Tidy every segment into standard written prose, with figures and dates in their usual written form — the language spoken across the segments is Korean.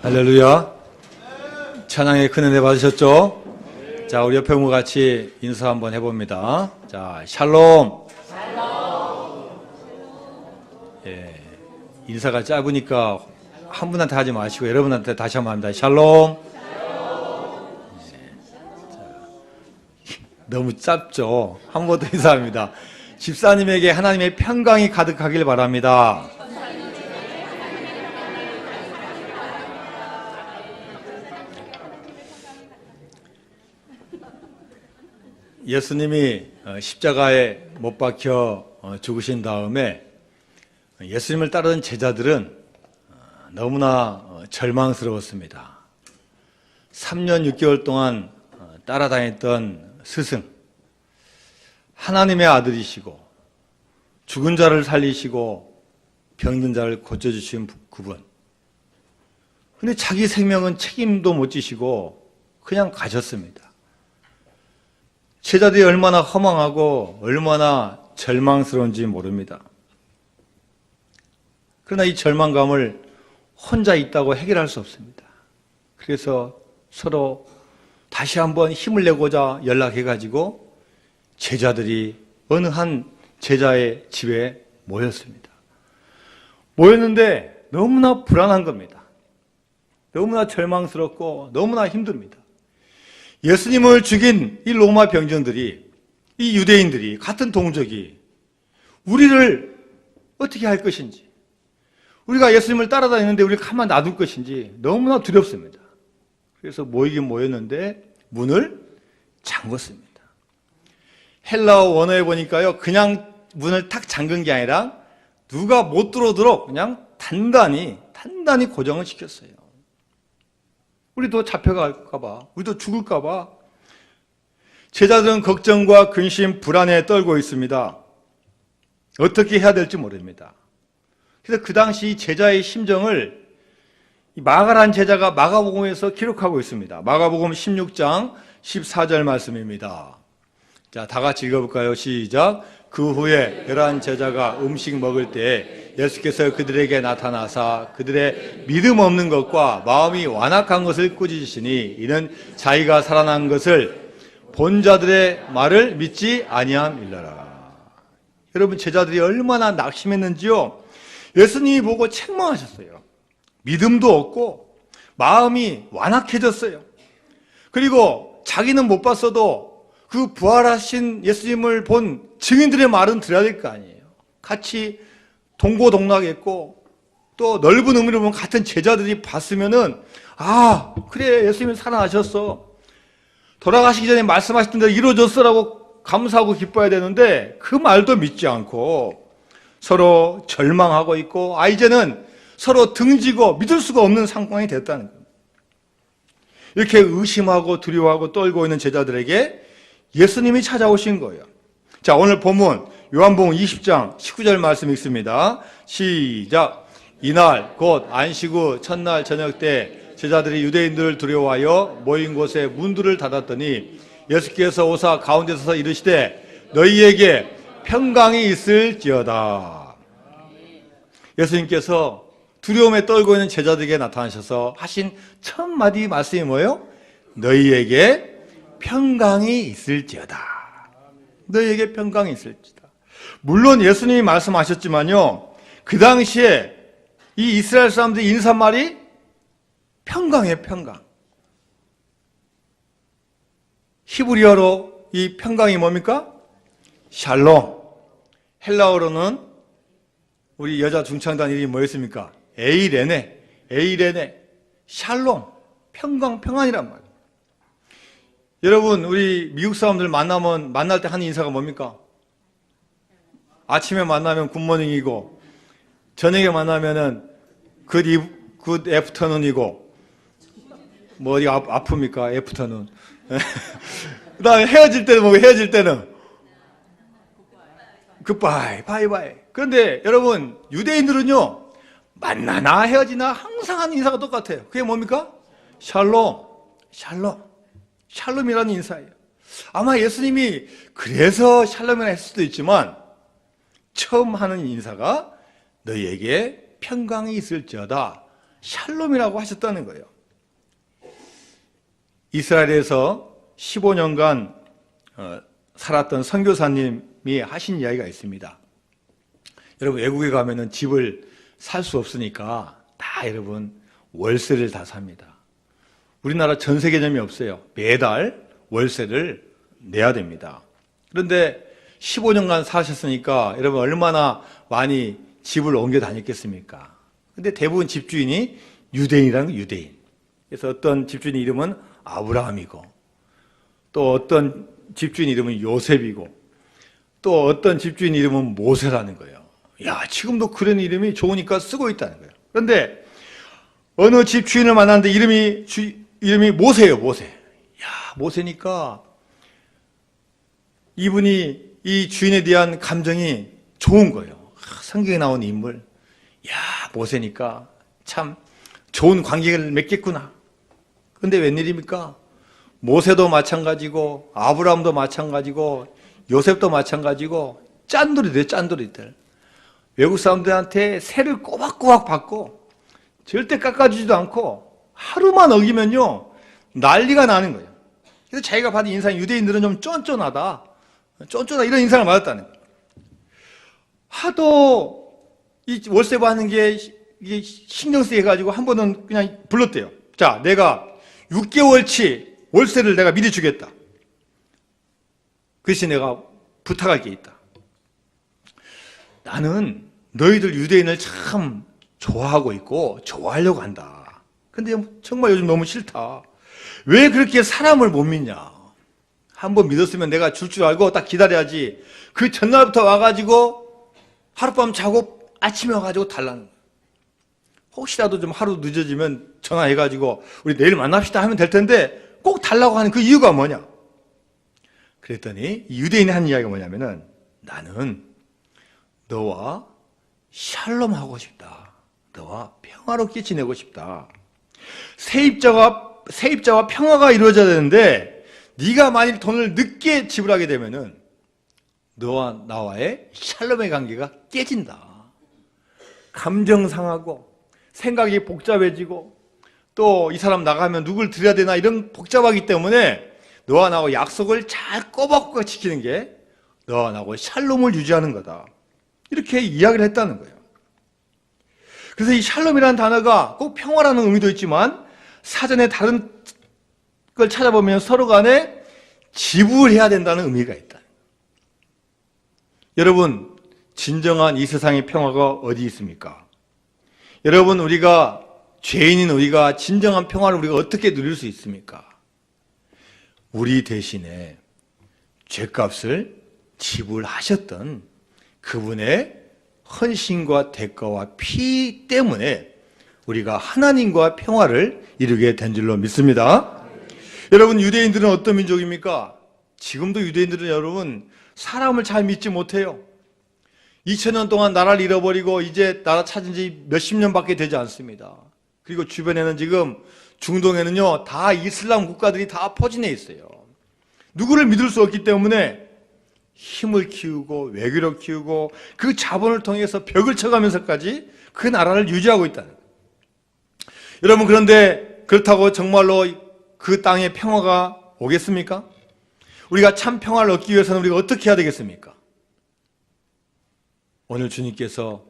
할렐루야. 찬양의 큰 은혜 받으셨죠? 자, 우리 옆에 분과 같이 인사 한번 해봅니다. 자, 샬롬. 예, 인사가 짧으니까 한 분한테 하지 마시고 여러분한테 다시 한번 합니다. 샬롬. 예, 자, 너무 짧죠? 한 번 더 인사합니다. 집사님에게 하나님의 평강이 가득하길 바랍니다. 예수님이 십자가에 못 박혀 죽으신 다음에 예수님을 따르는 제자들은 너무나 절망스러웠습니다. 3년 6개월 동안 따라다녔던 스승, 하나님의 아들이시고 죽은 자를 살리시고 병든 자를 고쳐주신 그분. 근데 자기 생명은 책임도 못 지시고 그냥 가셨습니다. 제자들이 얼마나 허망하고 얼마나 절망스러운지 모릅니다. 그러나 이 절망감을 혼자 있다고 해결할 수 없습니다. 그래서 서로 다시 한번 힘을 내고자 연락해가지고 제자들이 어느 한 제자의 집에 모였습니다. 모였는데 너무나 불안한 겁니다. 너무나 절망스럽고 너무나 힘듭니다. 예수님을 죽인 이 로마 병정들이, 이 유대인들이, 같은 동족이 우리를 어떻게 할 것인지, 우리가 예수님을 따라다니는데 우리가 가만 놔둘 것인지 너무나 두렵습니다. 그래서 모이긴 모였는데 문을 잠궜습니다. 헬라어 원어에 보니까요, 그냥 문을 탁 잠근 게 아니라 누가 못 들어오도록 그냥 단단히 고정을 시켰어요. 우리도 잡혀갈까봐, 우리도 죽을까봐. 제자들은 걱정과 근심, 불안에 떨고 있습니다. 어떻게 해야 될지 모릅니다. 그래서 그 당시 제자의 심정을 마가라는 제자가 마가복음에서 기록하고 있습니다. 마가복음 16장 14절 말씀입니다. 자, 다 같이 읽어볼까요? 시작. 그 후에 11 제자가 음식 먹을 때 예수께서 그들에게 나타나사 그들의 믿음 없는 것과 마음이 완악한 것을 꾸짖으시니 이는 자기가 살아난 것을 본 자들의 말을 믿지 아니함일러라. 여러분, 제자들이 얼마나 낙심했는지요. 예수님이 보고 책망하셨어요. 믿음도 없고 마음이 완악해졌어요. 그리고 자기는 못 봤어도 그 부활하신 예수님을 본 증인들의 말은 들어야 될 거 아니에요. 같이 동고동락했고 또 넓은 의미로 보면 같은 제자들이 봤으면은 아, 그래, 예수님이 살아나셨어. 돌아가시기 전에 말씀하셨던 대로 이루어졌어라고 감사하고 기뻐해야 되는데 그 말도 믿지 않고 서로 절망하고 있고 이제는 서로 등지고 믿을 수가 없는 상황이 됐다는 겁니다. 이렇게 의심하고 두려워하고 떨고 있는 제자들에게 예수님이 찾아오신 거예요. 자, 오늘 본문 요한복음 20장 19절 말씀 읽습니다. 시작. 이날 곧 안식 후 첫날 저녁 때 제자들이 유대인들을 두려워하여 모인 곳에 문들을 닫았더니 예수께서 오사 가운데 서서 이르시되 너희에게 평강이 있을지어다. 예수님께서 두려움에 떨고 있는 제자들에게 나타나셔서 하신 첫 마디 말씀이 뭐예요? 너희에게 평강이 있을지어다. 너희에게 평강이 있을지다. 물론 예수님이 말씀하셨지만요, 그 당시에 이 이스라엘 사람들이 인사말이 평강이에요, 평강. 히브리어로 이 평강이 뭡니까? 샬롬. 헬라어로는 우리 여자 중창단 이름이 뭐였습니까? 에이레네. 샬롬. 평강, 평안이란 말이에요. 여러분, 우리 미국 사람들 만날 때 하는 인사가 뭡니까? 아침에 만나면 굿모닝이고, 저녁에 만나면은 굿 애프터눈이고, 뭐 어디 아픕니까? 애프터눈. 그 다음에 헤어질 때는 굿바이, 바이바이. 그런데 여러분, 유대인들은요, 만나나 헤어지나 항상 하는 인사가 똑같아요. 그게 뭡니까? 샬롬. 샬롬이라는 인사예요. 아마 예수님이 그래서 샬롬이라 했을 수도 있지만 처음 하는 인사가 너희에게 평강이 있을지어다. 샬롬이라고 하셨다는 거예요. 이스라엘에서 15년간 살았던 선교사님이 하신 이야기가 있습니다. 여러분, 외국에 가면은 집을 살 수 없으니까 다 여러분 월세를 다 삽니다. 우리나라 전세 개념이 없어요. 매달 월세를 내야 됩니다. 그런데 15년간 사셨으니까 여러분 얼마나 많이 집을 옮겨 다녔겠습니까? 근데 대부분 집주인이 유대인이라는 거예요, 유대인. 그래서 어떤 집주인 이름은 아브라함이고, 또 어떤 집주인 이름은 요셉이고, 또 어떤 집주인 이름은 모세라는 거예요. 야, 지금도 그런 이름이 좋으니까 쓰고 있다는 거예요. 그런데 어느 집주인을 만났는데 이름이 모세예요, 모세. 야, 모세니까 이분이 이 주인에 대한 감정이 좋은 거예요. 성경에 나온 인물. 야, 모세니까 참 좋은 관계를 맺겠구나. 그런데 웬일입니까? 모세도 마찬가지고 아브라함도 마찬가지고 요셉도 마찬가지고 짠돌이들, 짠돌이들. 외국 사람들한테 세를 꼬박꼬박 받고 절대 깎아주지도 않고 하루만 어기면요 난리가 나는 거예요. 그래서 자기가 받은 인상이 유대인들은 좀 쫀쫀하다 이런 인상을 받았다는 거예요. 하도 이 월세 받는 게 신경 쓰게 해가지고 한 번은 그냥 불렀대요. 자, 내가 6개월치 월세를 내가 미리 주겠다. 그 대신 내가 부탁할 게 있다. 나는 너희들 유대인을 참 좋아하고 있고 좋아하려고 한다. 근데 정말 요즘 너무 싫다. 왜 그렇게 사람을 못 믿냐? 한번 믿었으면 내가 줄 알고 딱 기다려야지. 그 전날부터 와가지고 하룻밤 자고 아침에 와가지고 달라는 거야. 혹시라도 좀 하루 늦어지면 전화해가지고 우리 내일 만납시다 하면 될 텐데 꼭 달라고 하는 그 이유가 뭐냐? 그랬더니 유대인이 한 이야기가 뭐냐면은 나는 너와 샬롬하고 싶다. 너와 평화롭게 지내고 싶다. 세입자와 평화가 이루어져야 되는데 네가 만일 돈을 늦게 지불하게 되면은 너와 나와의 샬롬의 관계가 깨진다. 감정 상하고 생각이 복잡해지고 또 이 사람 나가면 누굴 드려야 되나 이런 복잡하기 때문에 너와 나하고 약속을 잘 꼬박꼬박 지키는 게 너와 나하고 샬롬을 유지하는 거다. 이렇게 이야기를 했다는 거예요. 그래서 이 샬롬이라는 단어가 꼭 평화라는 의미도 있지만 사전에 다른 걸 찾아보면 서로 간에 지불해야 된다는 의미가 있다. 여러분, 진정한 이 세상의 평화가 어디 있습니까? 여러분, 우리가 죄인인 우리가 진정한 평화를 우리가 어떻게 누릴 수 있습니까? 우리 대신에 죄값을 지불하셨던 그분의 헌신과 대가와 피 때문에 우리가 하나님과 평화를 이루게 된 줄로 믿습니다. 여러분, 유대인들은 어떤 민족입니까? 지금도 유대인들은 여러분 사람을 잘 믿지 못해요. 2000년 동안 나라를 잃어버리고 이제 나라 찾은 지 몇십 년밖에 되지 않습니다. 그리고 주변에는 지금 중동에는요 다 이슬람 국가들이 다 포진해 있어요. 누구를 믿을 수 없기 때문에 힘을 키우고 외교를 키우고 그 자본을 통해서 벽을 쳐가면서까지 그 나라를 유지하고 있다는 거예요. 여러분, 그런데 그렇다고 정말로 그 땅에 평화가 오겠습니까? 우리가 참 평화를 얻기 위해서는 우리가 어떻게 해야 되겠습니까? 오늘 주님께서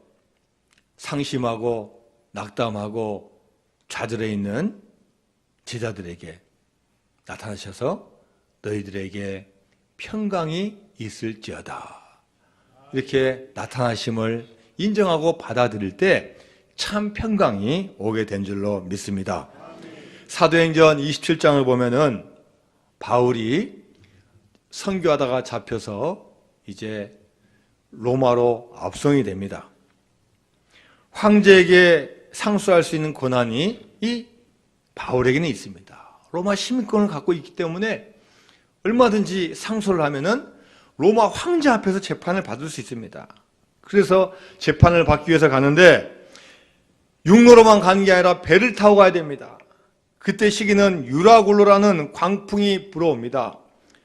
상심하고 낙담하고 좌절해 있는 제자들에게 나타나셔서 너희들에게 평강이 있을지어다. 이렇게 나타나심을 인정하고 받아들일 때 참 평강이 오게 된 줄로 믿습니다. 사도행전 27장을 보면은 바울이 선교하다가 잡혀서 이제 로마로 압송이 됩니다. 황제에게 상소할 수 있는 권한이 이 바울에게는 있습니다. 로마 시민권을 갖고 있기 때문에 얼마든지 상소를 하면은 로마 황제 앞에서 재판을 받을 수 있습니다. 그래서 재판을 받기 위해서 가는데 육로로만 가는 게 아니라 배를 타고 가야 됩니다. 그때 시기는 유라굴로라는 광풍이 불어옵니다.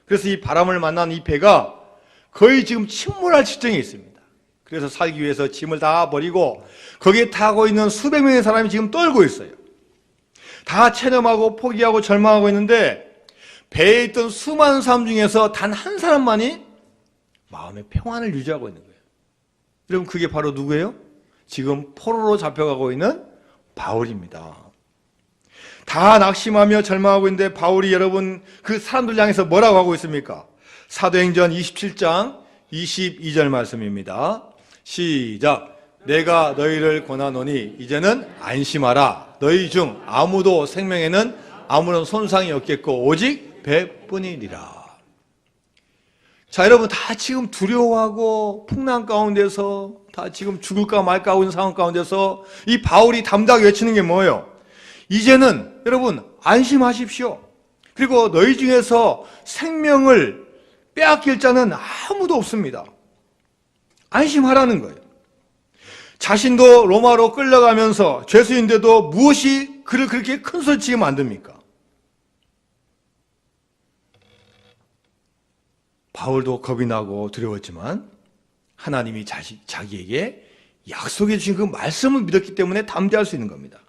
그래서 이 바람을 만난 이 배가 거의 지금 침몰할 지경에 있습니다. 그래서 살기 위해서 짐을 다 버리고 거기에 타고 있는 수백 명의 사람이 지금 떨고 있어요. 다 체념하고 포기하고 절망하고 있는데 배에 있던 수많은 사람 중에서 단 한 사람만이 마음의 평안을 유지하고 있는 거예요. 여러분, 그게 바로 누구예요? 지금 포로로 잡혀가고 있는 바울입니다. 다 낙심하며 절망하고 있는데 바울이 여러분 그 사람들 향해서 뭐라고 하고 있습니까? 사도행전 27장 22절 말씀입니다. 시작. 내가 너희를 권하노니 이제는 안심하라. 너희 중 아무도 생명에는 아무런 손상이 없겠고 오직 배뿐이니라. 자, 여러분 다 지금 두려워하고 풍랑 가운데서 다 지금 죽을까 말까 하고 있는 상황 가운데서 이 바울이 담대하게 외치는 게 뭐예요? 이제는 여러분 안심하십시오. 그리고 너희 중에서 생명을 빼앗길 자는 아무도 없습니다. 안심하라는 거예요. 자신도 로마로 끌려가면서 죄수인데도 무엇이 그를 그렇게 큰 소리 치게 만듭니까? 바울도 겁이 나고 두려웠지만 하나님이 자기에게 약속해 주신 그 말씀을 믿었기 때문에 담대할 수 있는 겁니다.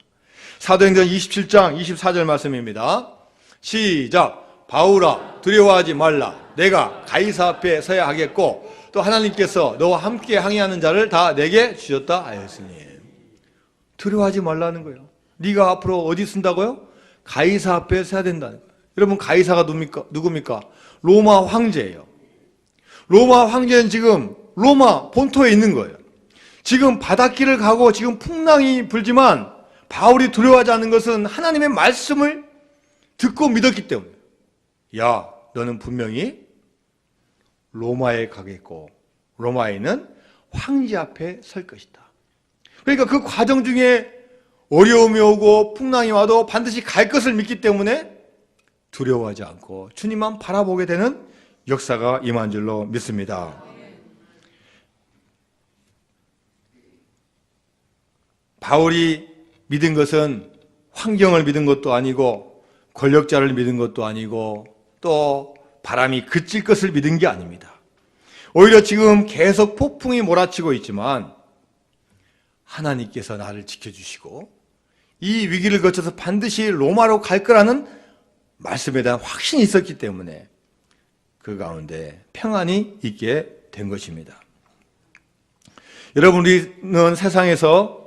사도행전 27장 24절 말씀입니다. 시작. 바울아 두려워하지 말라. 내가 가이사 앞에 서야 하겠고 또 하나님께서 너와 함께 항해하는 자를 다 내게 주셨다 하였으니. 두려워하지 말라는 거예요. 네가 앞으로 어디 쓴다고요? 가이사 앞에 서야 된다는 거예요. 여러분 가이사가 누굽니까? 로마 황제예요. 로마 황제는 지금 로마 본토에 있는 거예요. 지금 바닷길을 가고 지금 풍랑이 불지만 바울이 두려워하지 않는 것은 하나님의 말씀을 듣고 믿었기 때문에 야 너는 분명히 로마에 가겠고 로마에 있는 황제 앞에 설 것이다. 그러니까 그 과정 중에 어려움이 오고 풍랑이 와도 반드시 갈 것을 믿기 때문에 두려워하지 않고 주님만 바라보게 되는 역사가 임한 줄로 믿습니다. 바울이 믿은 것은 환경을 믿은 것도 아니고 권력자를 믿은 것도 아니고 또 바람이 그칠 것을 믿은 게 아닙니다. 오히려 지금 계속 폭풍이 몰아치고 있지만 하나님께서 나를 지켜주시고 이 위기를 거쳐서 반드시 로마로 갈 거라는 말씀에 대한 확신이 있었기 때문에 그 가운데 평안이 있게 된 것입니다. 여러분, 우리는 세상에서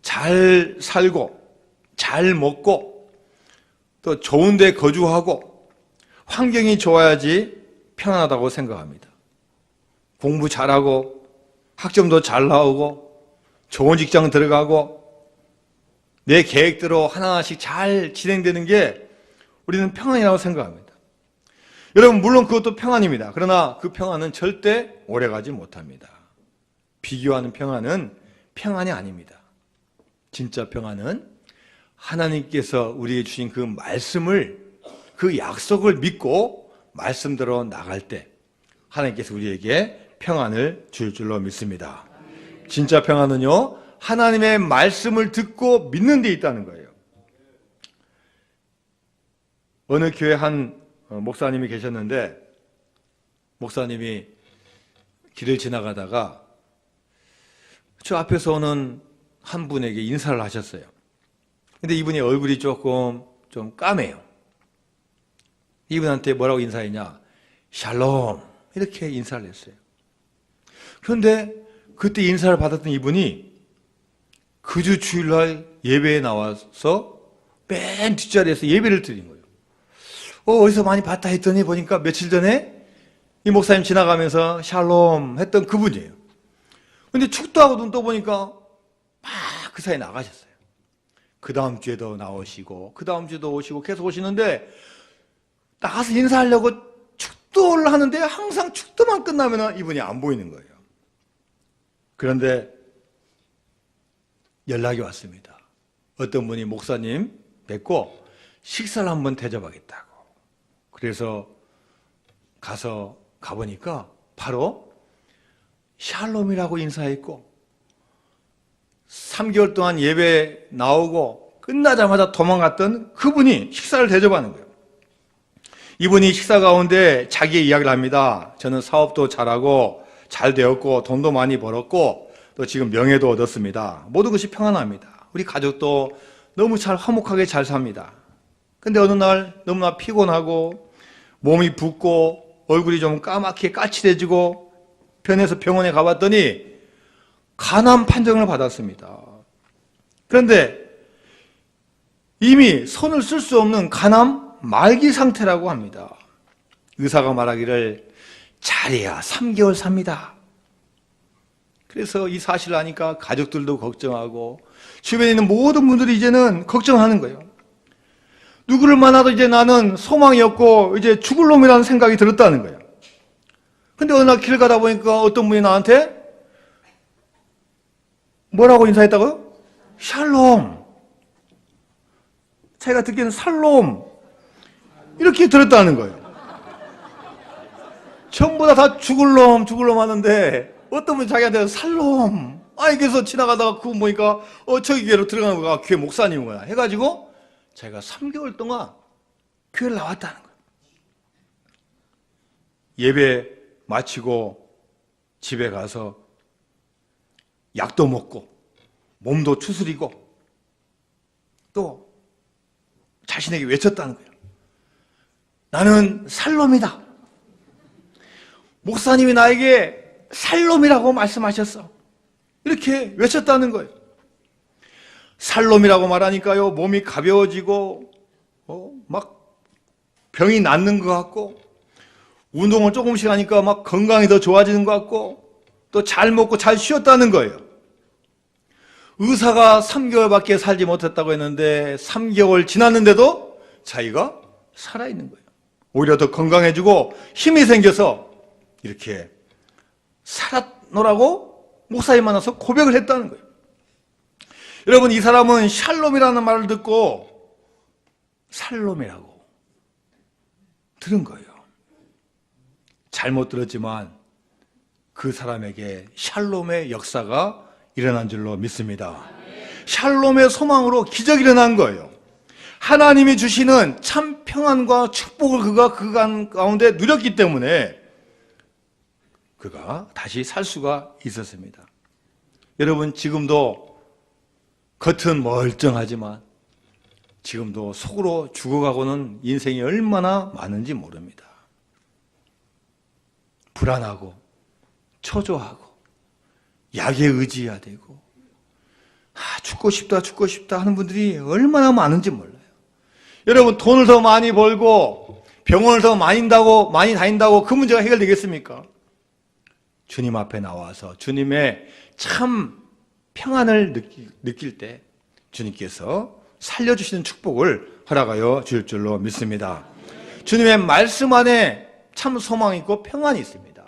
잘 살고 잘 먹고 또 좋은 데 거주하고 환경이 좋아야지 편안하다고 생각합니다. 공부 잘하고 학점도 잘 나오고 좋은 직장 들어가고 내 계획대로 하나하나씩 잘 진행되는 게 우리는 평안이라고 생각합니다. 여러분 물론 그것도 평안입니다. 그러나 그 평안은 절대 오래가지 못합니다. 비교하는 평안은 평안이 아닙니다. 진짜 평안은 하나님께서 우리에게 주신 그 말씀을 그 약속을 믿고 말씀대로 나갈 때 하나님께서 우리에게 평안을 줄 줄로 믿습니다. 진짜 평안은요 하나님의 말씀을 듣고 믿는 데 있다는 거예요. 어느 교회 한 목사님이 계셨는데 목사님이 길을 지나가다가 저 앞에서 오는 한 분에게 인사를 하셨어요. 근데 이분이 얼굴이 조금 좀 까매요. 이분한테 뭐라고 인사했냐? 샬롬 이렇게 인사를 했어요. 그런데 그때 인사를 받았던 이분이 그 주 주일날 예배에 나와서 맨 뒷자리에서 예배를 드린 거예요. 어디서 많이 봤다 했더니 보니까 며칠 전에 이 목사님 지나가면서 샬롬 했던 그분이에요. 근데 축도하고 눈 떠보니까 막 그 사이에 나가셨어요. 그 다음 주에도 나오시고 그 다음 주에도 오시고 계속 오시는데 나가서 인사하려고 축도를 하는데 항상 축도만 끝나면 이분이 안 보이는 거예요. 그런데 연락이 왔습니다. 어떤 분이 목사님 뵙고 식사를 한번 대접하겠다고. 그래서 가보니까 바로 샬롬이라고 인사했고 3개월 동안 예배 나오고 끝나자마자 도망갔던 그분이 식사를 대접하는 거예요. 이분이 식사 가운데 자기의 이야기를 합니다. 저는 사업도 잘하고 잘 되었고 돈도 많이 벌었고 또 지금 명예도 얻었습니다. 모든 것이 평안합니다. 우리 가족도 너무 잘 화목하게 잘 삽니다. 근데 어느 날 너무나 피곤하고 몸이 붓고 얼굴이 좀 까맣게 까칠해지고 변해서 병원에 가봤더니 간암 판정을 받았습니다. 그런데 이미 손을 쓸 수 없는 간암 말기 상태라고 합니다. 의사가 말하기를 잘해야 3개월 삽니다. 그래서 이 사실을 아니까 가족들도 걱정하고 주변에 있는 모든 분들이 이제는 걱정하는 거예요. 누구를 만나도 이제 나는 소망이 없고 이제 죽을 놈이라는 생각이 들었다는 거예요. 근데 어느 날 길 가다 보니까 어떤 분이 나한테 뭐라고 인사했다고요? 샬롬. 자기가 듣기에는 살롬. 이렇게 들었다는 거예요. 전부 다 죽을 놈 하는데 어떤 분이 자기한테 살롬. 그래서 지나가다가 그분 보니까 저기 교회로 들어가는 거가 교회 목사님인 거야. 해가지고 자기가 3개월 동안 교회를 나왔다는 거예요. 예배 마치고 집에 가서 약도 먹고 몸도 추스리고 또 자신에게 외쳤다는 거예요. 나는 살롬이다. 목사님이 나에게 살롬이라고 말씀하셨어. 이렇게 외쳤다는 거예요. 살롬이라고 말하니까요, 몸이 가벼워지고 막 병이 낫는 것 같고 운동을 조금씩 하니까 막 건강이 더 좋아지는 것 같고 또 잘 먹고 잘 쉬었다는 거예요. 의사가 3개월밖에 살지 못했다고 했는데 3개월 지났는데도 자기가 살아있는 거예요. 오히려 더 건강해지고 힘이 생겨서 이렇게 살았노라고 목사님 만나서 고백을 했다는 거예요. 여러분, 이 사람은 샬롬이라는 말을 듣고 살롬이라고 들은 거예요. 잘못 들었지만 그 사람에게 샬롬의 역사가 일어난 줄로 믿습니다. 샬롬의 소망으로 기적이 일어난 거예요. 하나님이 주시는 참 평안과 축복을 그가 그 가운데 누렸기 때문에 그가 다시 살 수가 있었습니다. 여러분, 지금도 겉은 멀쩡하지만 지금도 속으로 죽어가고는 인생이 얼마나 많은지 모릅니다. 불안하고 초조하고 약에 의지해야 되고 죽고 싶다 하는 분들이 얼마나 많은지 몰라요. 여러분, 돈을 더 많이 벌고 병원을 더 많이 다닌다고 그 문제가 해결되겠습니까? 주님 앞에 나와서 주님의 참 평안을 느낄 때 주님께서 살려주시는 축복을 허락하여 주실 줄로 믿습니다. 주님의 말씀 안에 참 소망이 있고 평안이 있습니다.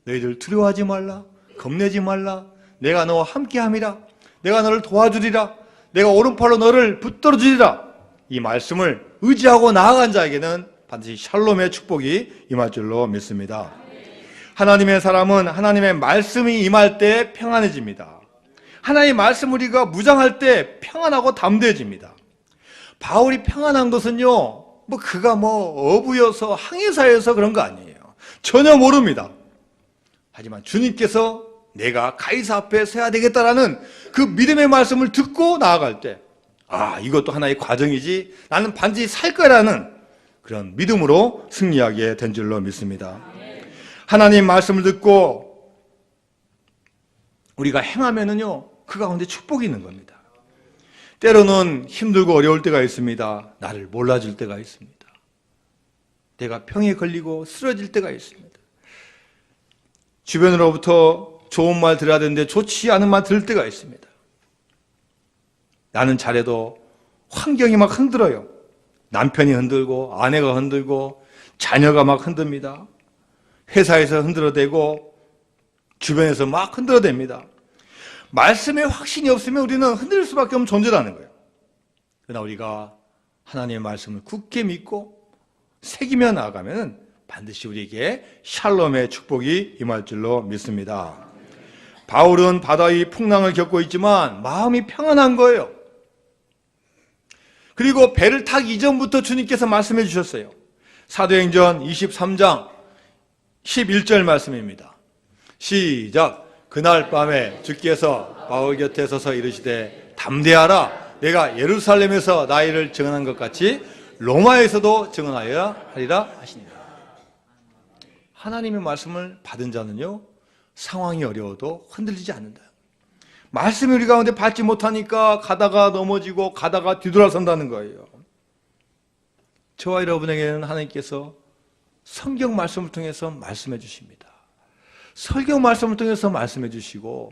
너희들 두려워하지 말라, 겁내지 말라, 내가 너와 함께함이라, 내가 너를 도와주리라, 내가 오른팔로 너를 붙들어 주리라. 이 말씀을 의지하고 나아간 자에게는 반드시 샬롬의 축복이 임할 줄로 믿습니다. 하나님의 사람은 하나님의 말씀이 임할 때 평안해집니다. 하나님의 말씀 우리가 무장할 때 평안하고 담대해집니다. 바울이 평안한 것은요, 그가 어부여서 항해사여서 그런 거 아니에요. 전혀 모릅니다. 하지만 주님께서 내가 가이사 앞에 서야 되겠다라는 그 믿음의 말씀을 듣고 나아갈 때, 이것도 하나의 과정이지, 나는 반드시 살 거라는 그런 믿음으로 승리하게 된 줄로 믿습니다. 하나님 말씀을 듣고 우리가 행하면은요, 그 가운데 축복이 있는 겁니다. 때로는 힘들고 어려울 때가 있습니다. 나를 몰라줄 때가 있습니다. 내가 병에 걸리고 쓰러질 때가 있습니다. 주변으로부터 좋은 말 들어야 되는데 좋지 않은 말 들을 때가 있습니다. 나는 잘해도 환경이 막 흔들어요. 남편이 흔들고 아내가 흔들고 자녀가 막 흔듭니다. 회사에서 흔들어대고 주변에서 막 흔들어댑니다. 말씀에 확신이 없으면 우리는 흔들릴 수밖에 없는 존재라는 거예요. 그러나 우리가 하나님의 말씀을 굳게 믿고 새기며 나아가면 반드시 우리에게 샬롬의 축복이 임할 줄로 믿습니다. 바울은 바다의 풍랑을 겪고 있지만 마음이 평안한 거예요. 그리고 배를 타기 이전부터 주님께서 말씀해 주셨어요. 사도행전 23장 11절 말씀입니다. 시작. 그날 밤에 주께서 바울 곁에 서서 이르시되 담대하라. 내가 예루살렘에서 나이를 증언한 것 같이 로마에서도 증언하여야 하리라 하시니라. 하나님의 말씀을 받은 자는요, 상황이 어려워도 흔들리지 않는다. 말씀이 우리 가운데 받지 못하니까 가다가 넘어지고 가다가 뒤돌아선다는 거예요. 저와 여러분에게는 하나님께서 성경 말씀을 통해서 말씀해 주십니다. 설교 말씀을 통해서 말씀해 주시고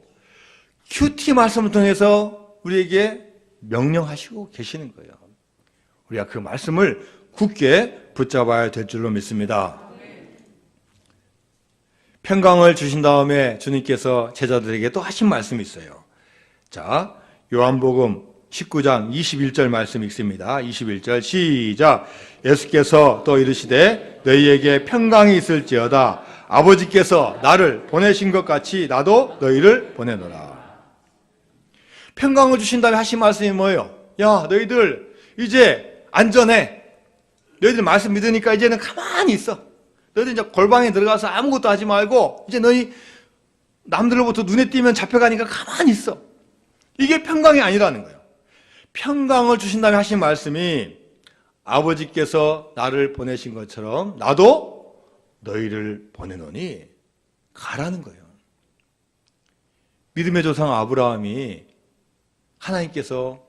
큐티 말씀을 통해서 우리에게 명령하시고 계시는 거예요. 우리가 그 말씀을 굳게 붙잡아야 될 줄로 믿습니다. 평강을 주신 다음에 주님께서 제자들에게 또 하신 말씀이 있어요. 자, 요한복음 19장 21절 말씀 읽습니다. 21절 시작. 예수께서 또 이르시되 너희에게 평강이 있을지어다. 아버지께서 나를 보내신 것 같이 나도 너희를 보내노라. 평강을 주신 다음에 하신 말씀이 뭐예요? 야, 너희들 이제 안전해. 너희들 말씀 믿으니까 이제는 가만히 있어. 너희들 이제 골방에 들어가서 아무것도 하지 말고 이제 너희 남들로부터 눈에 띄면 잡혀가니까 가만히 있어. 이게 평강이 아니라는 거예요. 평강을 주신 다음에 하신 말씀이 아버지께서 나를 보내신 것처럼 나도 너희를 보내노니 가라는 거예요. 믿음의 조상 아브라함이 하나님께서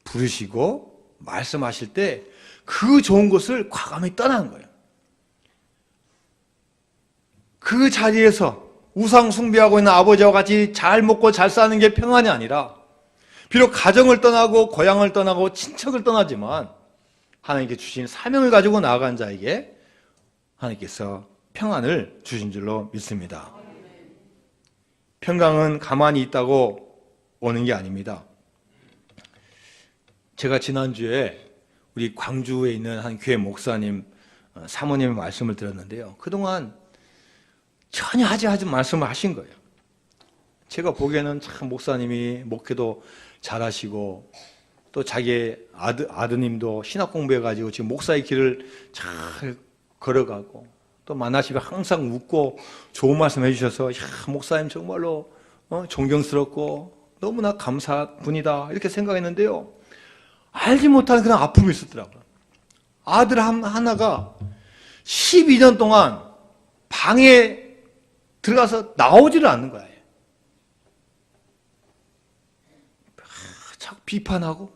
부르시고 말씀하실 때 그 좋은 곳을 과감히 떠난 거예요. 그 자리에서 우상 숭배하고 있는 아버지와 같이 잘 먹고 잘 사는 게 평안이 아니라, 비록 가정을 떠나고 고향을 떠나고 친척을 떠나지만 하나님께 주신 사명을 가지고 나아간 자에게 하나님께서 평안을 주신 줄로 믿습니다. 평강은 가만히 있다고 오는 게 아닙니다. 제가 지난주에 우리 광주에 있는 한 교회 목사님, 사모님의 말씀을 들었는데요. 그동안 전혀 하지 말씀을 하신 거예요. 제가 보기에는 참 목사님이 목회도 잘하시고 또 자기 아드님도 신학 공부해가지고 지금 목사의 길을 잘 걸어가고 또 만나시면 항상 웃고 좋은 말씀 해주셔서, 야, 목사님 정말로 존경스럽고 너무나 감사한 분이다 이렇게 생각했는데요. 알지 못하는 그런 아픔이 있었더라고요. 아들 하나가 12년 동안 방에 들어가서 나오지를 않는 거예요. 자꾸 비판하고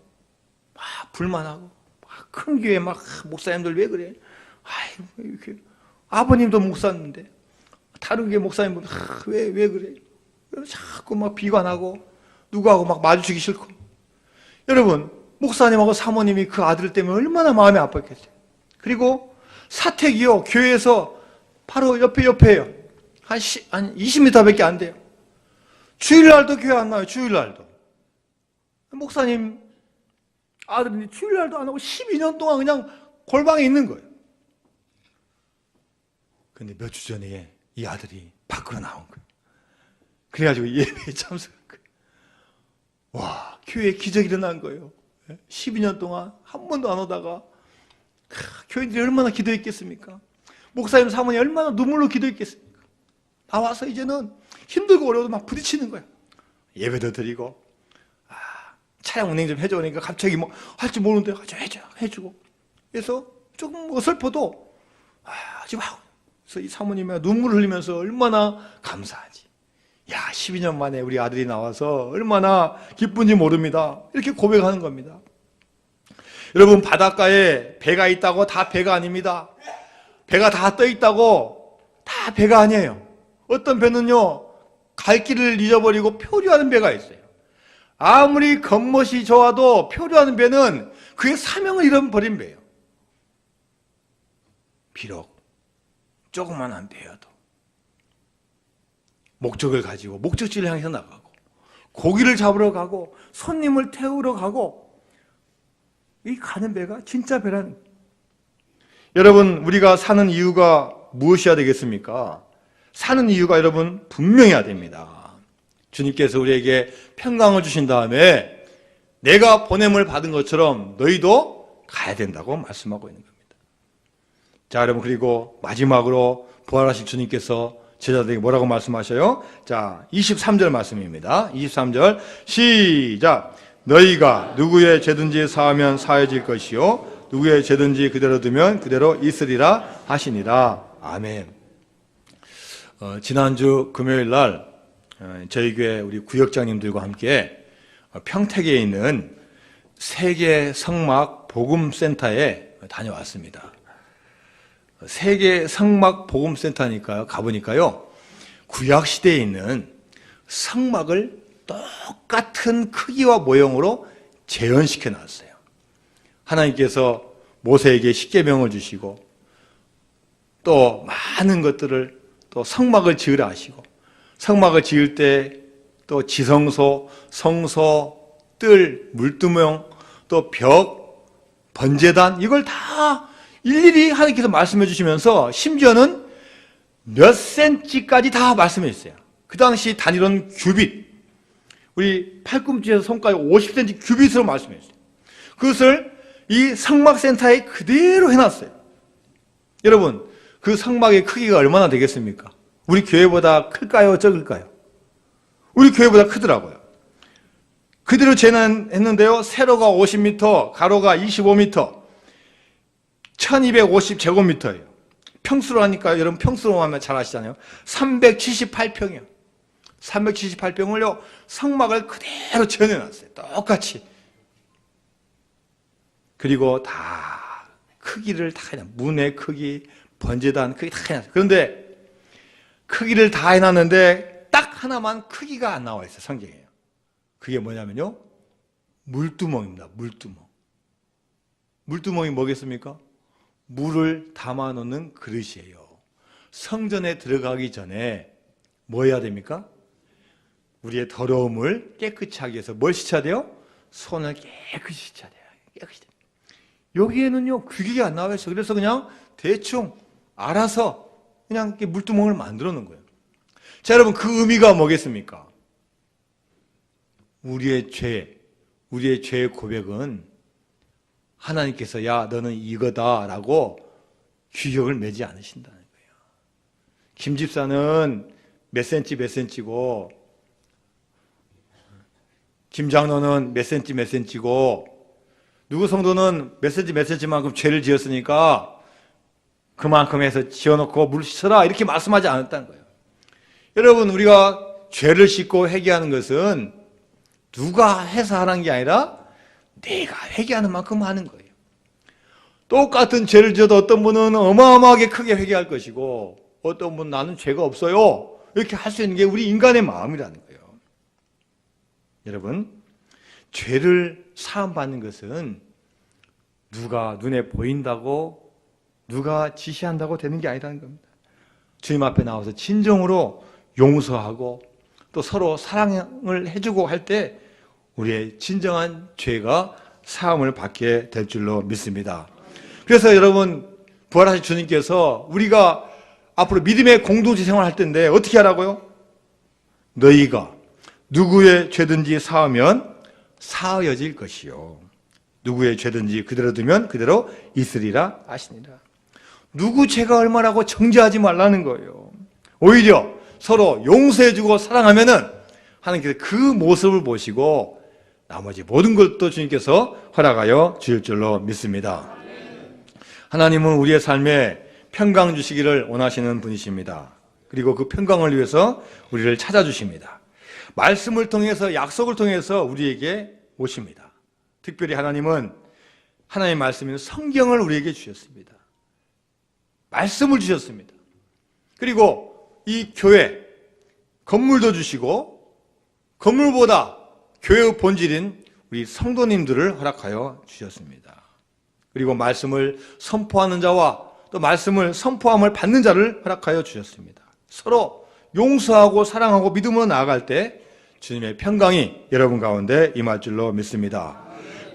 막 불만하고 막 큰 교회 막 목사님들 왜 그래? 아이고 이렇게 아버님도 목사인데 다른 교회 목사님 왜 그래? 자꾸 막 비관하고 누구하고 막 마주치기 싫고. 여러분, 목사님하고 사모님이 그 아들 때문에 얼마나 마음이 아팠겠어요. 그리고 사택이요, 교회에서 바로 옆에요. 한 20m밖에 안 돼요. 주일날도 교회 안 나와요. 주일날도. 목사님 아들이 주일날도 안 하고 12년 동안 그냥 골방에 있는 거예요. 근데 몇 주 전에 이 아들이 밖으로 나온 거예요. 그래가지고 예배에 참석한 거예요. 와, 교회에 기적이 일어난 거예요. 12년 동안 한 번도 안 오다가 교인들이 얼마나 기도했겠습니까? 목사님 사모님 얼마나 눈물로 기도했겠습니까? 나와서 이제는 힘들고 어려워도 막 부딪히는 거예요. 예배도 드리고 차량 운행 좀 해줘. 그러니까 갑자기 뭐 할 줄 모르는데 해주고. 그래서 조금 어설퍼도 하지 마. 그래서 이 사모님이 눈물을 흘리면서 얼마나 감사하지. 야, 12년 만에 우리 아들이 나와서 얼마나 기쁜지 모릅니다. 이렇게 고백하는 겁니다. 여러분, 바닷가에 배가 있다고 다 배가 아닙니다. 배가 다 떠 있다고 다 배가 아니에요. 어떤 배는요, 갈 길을 잊어버리고 표류하는 배가 있어요. 아무리 겉멋이 좋아도 표류하는 배는 그의 사명을 잃어버린 배예요. 비록 조그만한 배여도 목적을 가지고 목적지를 향해서 나가고 고기를 잡으러 가고 손님을 태우러 가고, 이 가는 배가 진짜 배라는. 여러분, 우리가 사는 이유가 무엇이어야 되겠습니까? 사는 이유가 여러분 분명해야 됩니다. 주님께서 우리에게 평강을 주신 다음에 내가 보냄을 받은 것처럼 너희도 가야 된다고 말씀하고 있는 겁니다. 자, 여러분, 그리고 마지막으로 부활하신 주님께서 제자들에게 뭐라고 말씀하셔요? 자, 23절 말씀입니다. 23절 시작. 너희가 누구의 죄든지 사하면 사해질 것이요 누구의 죄든지 그대로 두면 그대로 있으리라 하시니라. 아멘. 지난주 금요일 날 저희 교회 우리 구역장님들과 함께 평택에 있는 세계 성막 복음센터에 다녀왔습니다. 세계 성막 복음센터니까요. 가보니까요. 구약시대에 있는 성막을 똑같은 크기와 모형으로 재현시켜 놨어요. 하나님께서 모세에게 십계명을 주시고 또 많은 것들을 또 성막을 지으라 하시고 성막을 지을 때 또 지성소, 성소, 뜰, 물두멍, 또 벽, 번제단 이걸 다 일일이 하나님께서 말씀해 주시면서 심지어는 몇 센치까지 다 말씀해 주세요. 그 당시 단위로는 규빗, 우리 팔꿈치에서 손까지 50cm 규빗으로 말씀해 주세요. 그것을 이 성막센터에 그대로 해놨어요. 여러분, 그 성막의 크기가 얼마나 되겠습니까? 우리 교회보다 클까요? 적을까요? 우리 교회보다 크더라고요. 그대로 재현했는데요. 세로가 50m, 가로가 25m, 1250제곱미터예요. 평수로 하니까 여러분 평수로 하면 잘 아시잖아요. 378평이요. 378평을요. 성막을 그대로 재현해놨어요. 똑같이. 그리고 다 크기를 다 해놨어요. 문의 크기, 번제단 크기 다 해놨어요. 그런데 크기를 다 해놨는데 딱 하나만 크기가 안 나와 있어요. 성경에요. 그게 뭐냐면요. 물두멍입니다. 물두멍. 물두멍이 뭐겠습니까? 물을 담아놓는 그릇이에요. 성전에 들어가기 전에 뭐 해야 됩니까? 우리의 더러움을 깨끗이 하기 위해서 뭘 씻어야 돼요? 손을 깨끗이 씻어야 돼요. 깨끗이. 여기에는요, 규격이 안 나와 있어요. 그래서 그냥 대충 알아서 그냥 이렇게 물두멍을 만들어 놓은 거예요. 자, 여러분, 그 의미가 뭐겠습니까? 우리의 죄의 고백은 하나님께서 야, 너는 이거다라고 규격을 매지 않으신다는 거예요. 김 집사는 몇 센치고, 김 장로는 몇 센치고, 누구 성도는 몇 센치만큼 죄를 지었으니까 그만큼 해서 지어놓고 물 씻어라 이렇게 말씀하지 않았다는 거예요. 여러분, 우리가 죄를 씻고 회개하는 것은 누가 해서 하는 게 아니라 내가 회개하는 만큼 하는 거예요. 똑같은 죄를 지어도 어떤 분은 어마어마하게 크게 회개할 것이고 어떤 분은 나는 죄가 없어요 이렇게 할 수 있는 게 우리 인간의 마음이라는 거예요. 여러분, 죄를 사함받는 것은 누가 눈에 보인다고 누가 지시한다고 되는 게 아니라는 겁니다. 주님 앞에 나와서 진정으로 용서하고 또 서로 사랑을 해주고 할 때 우리의 진정한 죄가 사함을 받게 될 줄로 믿습니다. 그래서 여러분, 부활하신 주님께서 우리가 앞으로 믿음의 공동체 생활할 텐데 어떻게 하라고요? 너희가 누구의 죄든지 사하면 사하여질 것이요 누구의 죄든지 그대로 두면 그대로 있으리라 하시니라. 누구 죄가 얼마라고 정죄하지 말라는 거예요. 오히려 서로 용서해주고 사랑하면은 하나님께서 그 모습을 보시고 나머지 모든 것도 주님께서 허락하여 주실 줄로 믿습니다. 하나님은 우리의 삶에 평강 주시기를 원하시는 분이십니다. 그리고 그 평강을 위해서 우리를 찾아주십니다. 말씀을 통해서 약속을 통해서 우리에게 오십니다. 특별히 하나님은 하나님의 말씀인 성경을 우리에게 주셨습니다. 말씀을 주셨습니다. 그리고 이 교회 건물도 주시고 건물보다 교회의 본질인 우리 성도님들을 허락하여 주셨습니다. 그리고 말씀을 선포하는 자와 또 말씀을 선포함을 받는 자를 허락하여 주셨습니다. 서로 용서하고 사랑하고 믿음으로 나아갈 때 주님의 평강이 여러분 가운데 임할 줄로 믿습니다.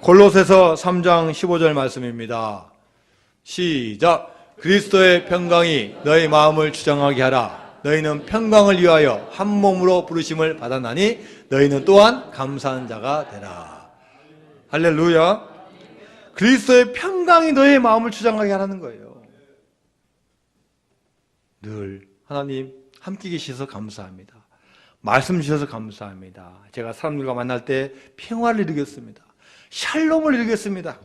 골로새서 3장 15절 말씀입니다. 시작. 그리스도의 평강이 너희 마음을 주장하게 하라. 너희는 평강을 위하여 한 몸으로 부르심을 받았나니 너희는 또한 감사한 자가 되라. 할렐루야. 그리스도의 평강이 너희의 마음을 주장하게 하라는 거예요. 늘 하나님 함께 계셔서 감사합니다. 말씀 주셔서 감사합니다. 제가 사람들과 만날 때 평화를 이루겠습니다. 샬롬을 이루겠습니다.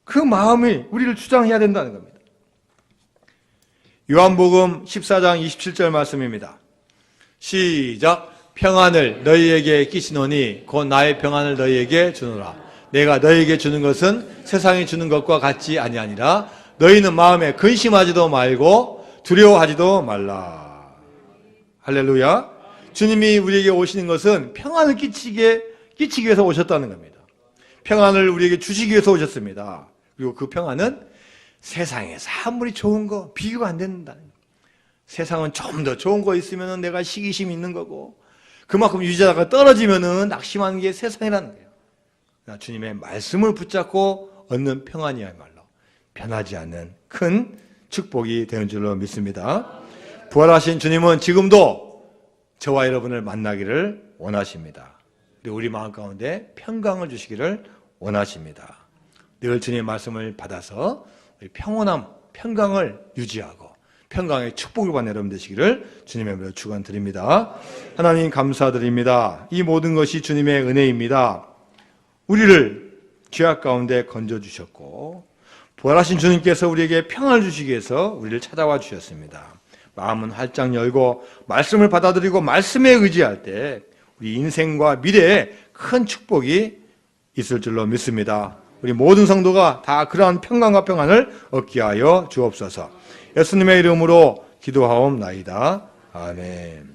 그 마음이 우리를 주장해야 된다는 겁니다. 요한복음 14장 27절 말씀입니다. 시작. 평안을 너희에게 끼치노니 곧 나의 평안을 너희에게 주노라. 내가 너희에게 주는 것은 세상이 주는 것과 같지 아니하니라. 너희는 마음에 근심하지도 말고 두려워하지도 말라. 할렐루야. 주님이 우리에게 오시는 것은 평안을 끼치기 위해서 오셨다는 겁니다. 평안을 우리에게 주시기 위해서 오셨습니다. 그리고 그 평안은 세상에서 아무리 좋은 거 비교가 안 된다는 거예요. 세상은 좀 더 좋은 거 있으면 내가 시기심이 있는 거고, 그만큼 유지하다가 떨어지면 낙심하는 게 세상이라는 거예요. 주님의 말씀을 붙잡고 얻는 평안이야말로 변하지 않는 큰 축복이 되는 줄로 믿습니다. 부활하신 주님은 지금도 저와 여러분을 만나기를 원하십니다. 그리고 우리 마음 가운데 평강을 주시기를 원하십니다. 늘 주님의 말씀을 받아서 평온함, 평강을 유지하고 평강의 축복을 받는 여러분 되시기를 주님의 이름으로 축원드립니다. 하나님 감사드립니다. 이 모든 것이 주님의 은혜입니다. 우리를 죄악 가운데 건져주셨고 부활하신 주님께서 우리에게 평안을 주시기 위해서 우리를 찾아와 주셨습니다. 마음은 활짝 열고 말씀을 받아들이고 말씀에 의지할 때 우리 인생과 미래에 큰 축복이 있을 줄로 믿습니다. 우리 모든 성도가 다 그러한 평강과 평안을 얻게 하여 주옵소서. 예수님의 이름으로 기도하옵나이다. 아멘.